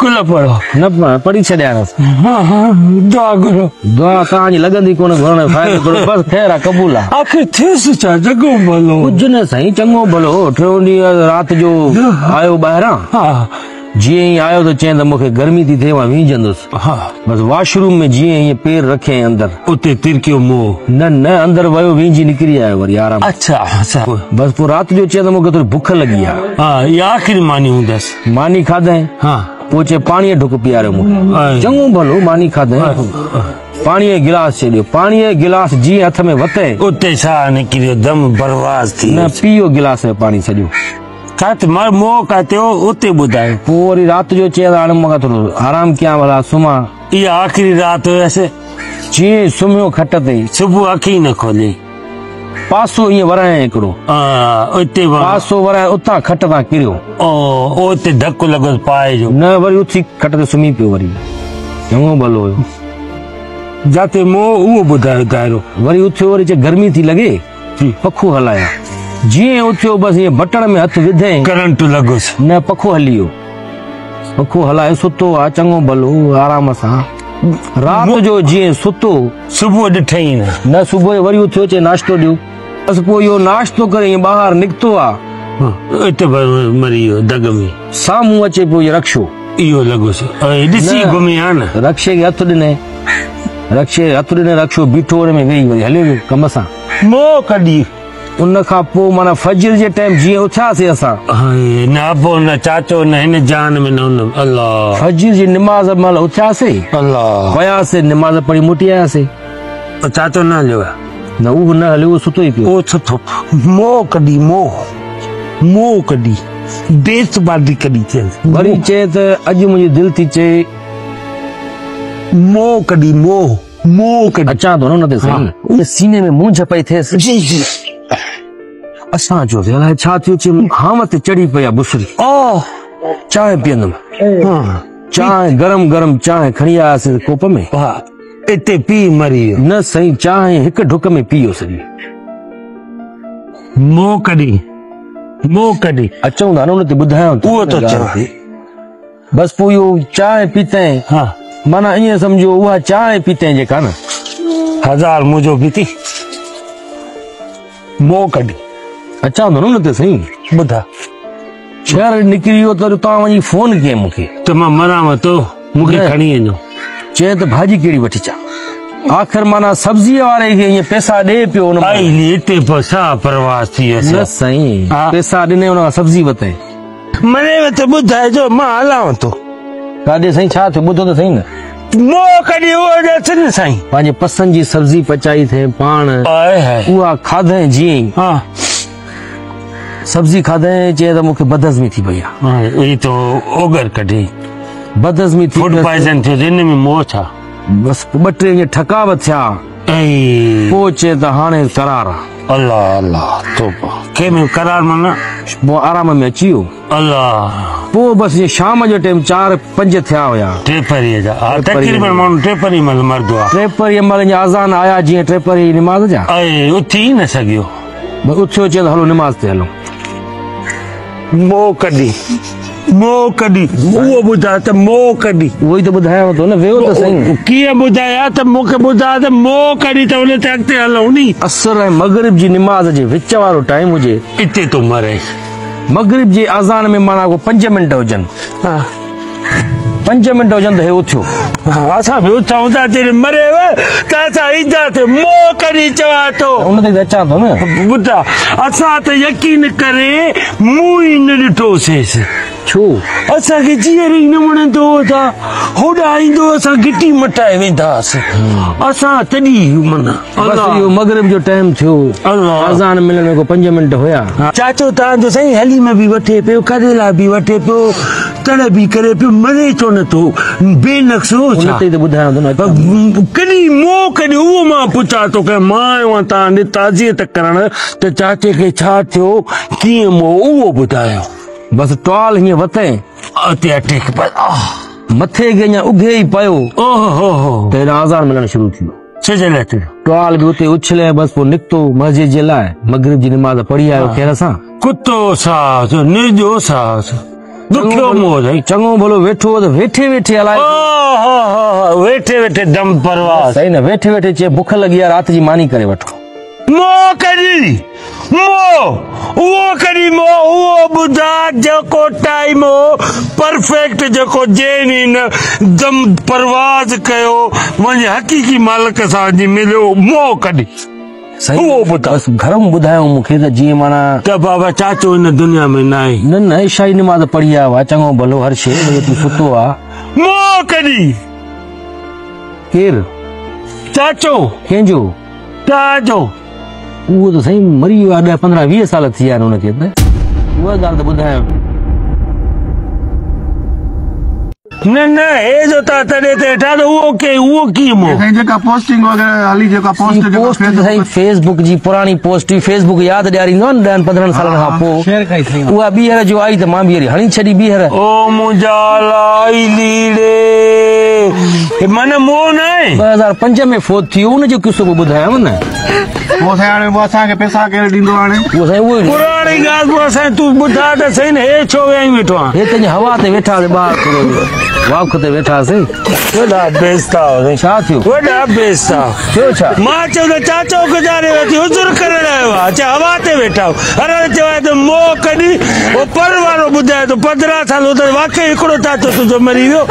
कुल पढ़ो न पढ़ी छॾिया दुआ करो दुआ तव्हांजी लॻंदी कोन घुरण फ़ाइदो करो बस ख़ैर आहे क़बूल आहे आखिर थिएसि छा चङो भलो कुझु न साईं चङो भलो टियों ॾींहुं राति जो आयो ॿाहिरां जीअं ई आयो त चई त मूंखे गर्मी थी थिए मां वींजंदुसि बस वॉशरूम में जीअं हीअं पेर रखे अंदर उते तिरकियो मोह न अंदर वियो वींजी निकिरी आयो वरी आराम अच्छा बस पोइ राति जो चई त मूंखे थोरी बुख लॻी आहे इहा आख़िरी मानी हूंदसि मानी खाधई पोइ चए पाणीअ ढुक पीआरियो मूंखे चङो भलो मानी खाधई पाणीअ गिलास छॾियो पाणीअ गिलास जीअं हथ में वते उते छा निकिरियो दम बर्बाद थी न पीओ गिलास में पाणी सॼो काथे मोह काथे उते ॿुधायो पोइ वरी राति जो चए हाणे मूंखे थोरो आराम कयां भला सुम्हां इहा आख़िरी राति हुयसि जीअं सुम्हियो खट ते सुबुह अखी न खोली पासो ईअं वराए हिकिड़ो उते पासो वराए उतां खट तां किरियो उते धकु लॻो पाए जो न वरी उथी खट ते सुम्ही पियो वरी चङो भलो हुयो जाते मोह उहो ॿुधायो दायरो वरी उथियो वरी चए गर्मी थी लॻे पखो हलाया जीअं उथियो बसि ईअं बटण में हथ विधे करंट लॻुसि न पखो हली वियो पखो हलाए सुतो आहे चङो भलो आराम सां राति जो जीअं सुतो सुबुह ॾिठई न सुबुह जो वरी उथियो चए नाश्तो ॾियो बसि पोइ इहो नाश्तो करे ईअं ॿाहिरि निकितो आहे हिते मरी वियो दग में साम्हूं अचे पियो इहो रक्षो इहो लॻुसि ॾिसी घुमी आहे न रक्षे खे हथु ॾिनई रक्षो बीठो में वेही वरी हलियो वियो कम सां मोह कढी उन खां पोइ माना फजर जे टाइम जीअं उथियासीं असां न अबो न चाचो न हिन जान में न अल्लाह फजर जी निमाज़ महिल उथियासीं अल्लाह वयासीं निमाज़ पढ़ी मोटी आयासीं चाचो न हलियो न उहो न हलियो उहो सुतो ई पियो सुठो मोह कढी मोह कढी बेसबादी कढी चए वरी चए त अॼु मुंहिंजी दिलि थी चए मोह कढी मोह कढी अचां थो न ते सही सीने में मुंझ पई थिएसि असां जो अलाए छा थियो चए हाम ते चढ़ी पई आहे बुसरी चांहि पीअंदुमि चांहि गरम चांहि खणी आयासीं कोप में इते पी मरी वियो न साईं चांहि हिकु ढुक में पीओ सॼी मोह कढी अचूं था न उन ते ॿुधायांव उहो तो बसि पोइ इहो चांहि पीतई माना ईअं सम्झो उहा चांहि पीतई जेका न 1000 मुंहिंजो पीती मोह कढी अचां थो न ते सही ॿुधा शहर निकिरी वियो त तव्हां वञी फोन कयईं मूंखे त मां मरां थो मूंखे खणी वञो चए त भाॼी कहिड़ी वठी अचां आख़िर माना सब्जीअ वारे खे ईअं पैसा ॾे पियो हिते छा परवास थी न साईं पैसा ॾिने हुन खां सब्जी वरितई मने त ॿुधाइजो मां हलांव थो काॾे साईं छा थियो ॿुधो त सही न मोह कढी उहो साईं पंहिंजे पसंदि जी सब्जी पचाई थे पाण उहा खाधई जीअं सब्जी खाधई चए त मूंखे बदहज़मी थी पई आहे तो ओगर कढी बदहज़मी थी फूड पॉइजन थियो हिन में मोह छा बस 2-3 ॾींहं थकावट थिया पोइ चए त हाणे करार आहे अल्लाह तोबा के में करार माना पोइ आराम में अची वियो अल्लाह पोइ बसि शाम जो टाइम 4-5 थिया हुया टेपरी जा तकरीबन माण्हू टेपरी महिल मरदो आहे टेपरी महिल आज़ान आया जीअं टेपरी निमाज़ जा उथी न सघियो उथियो चए त हलो निमाज़ ते हलो मोह कढी उहो ॿुधा त मोह कढी उहो ई त ॿुधायांव थो न वियो त सही कीअं ॿुधाया त मूंखे ॿुधा त मोह कढी त हुन ते अॻिते हलूं नी असर ऐं मगरिब जी निमाज़ जे विच वारो टाइम हुजे इते तो मरे मगरिब जी अज़ान में माना को 5 मिंट हुजनि 5 मिंट हुजनि त हे उथियो असां बि उथूं था तेरे मरे त असां ईंदासीं मोह कढी चवां थो उन ते अचां थो न ॿुधा असां त यकीन करे मूं ई न ॾिठोसीं छो असांखे जीअं ई न वणंदो था होॾा ईंदो असां गिटी मटाए वेंदासीं असां तॾहिं माना इहो मगरिब जो टाइम थियो अज़ान मिलण में को 5 मिंट हुया चाचो तव्हांजो साईं हलीम बि वठे पियो करेला बि वठे पियो तड़ बि करे पियो मरे छो नथो बेनक्सो ॿुधायां थो न कॾहिं मोह कॾहिं उहो मां पुछां थो की मां आयो आहियां तव्हां ॾे ताज़ियत करण त चाचे खे छा थियो कीअं मोह उहो ॿुधायो बस टॉल हीअं वते अते अटैक मथे खे हीअं उघे ई पियो त हेॾा आज़ान मिलण शुरू थी वियो टॉल बि उते उछले बस पोइ निकितो मस्जिद जे लाइ मगरिब जी निमाज़ पढ़ी आयो खैर सां कुतो सास निर्जो सास दुखियो मोह साईं चङो भलो वेठो त वेठे वेठे अलाए वेठे वेठे दम परवास सही न वेठे वेठे चए बुख लॻी आहे राति जी मानी करे वठो मोह कॾहिं उहो कॾहिं मोह उहो ॿुधा जेको टाइम हो परफेक्ट जेको जेनी न दम परवाज़ कयो वञ हक़ीक़ी मालिक सां वञी मिलियो मोह कॾहिं सही उहो ॿुधायो बसि घर में ॿुधायो मूंखे त जीअं माना त बाबा चाचो हिन दुनिया में न आहे न न ईशाई नमाज़ पढ़ी आयो आहे चङो भलो हर शइ वरी तूं सुतो आहे मोह कॾहिं केरु चाचो कंहिंजो तव्हांजो उहो त साईं मरी वियो आहे 10-15-20 साल थी विया आहिनि हुनखे त उहा ॻाल्हि त ॿुधायो न न हे जो तव्हां तॾहिं ते हेठां त उहो कीअं मोह जेका पोस्टिंग वग़ैरह हली जेका पोस्ट त साईं फेसबुक जी पुराणी पोस्ट हुई फेसबुक यादि ॾियारींदो न 10-15 सालनि खां पोइ उहा ॿीहर जो आई त मां बि हणी छॾी ॿीहर ओ मुंहिंजा लाई लीड़े मन मोह न आहे 2005 में फोत थियो उनजो किसो बि ॿुधायांव न वो हाणे असांखे पैसा केरु ॾींदो हाणे उहो साईं उहो पुराणी ॻाल्हि पोइ असां तूं ॿुधा त सही न हे छो वेही वेठो आहे हे त हवा ते वेठा ॿाहिरि थोरो वाक ते वेठासीं वॾा बेस्ता छा थियो वॾा बेस्ता थियो छा मां चयो त चाचो गुज़ारे वेठी हुज़ुर करण आयो आहे अच्छा हवा ते वेठा अरे चवां त मोह कॾहिं उहो पर वारो ॿुधाए थो 15 साल त वाकई हिकिड़ो चाचो तुंहिंजो मरी वियो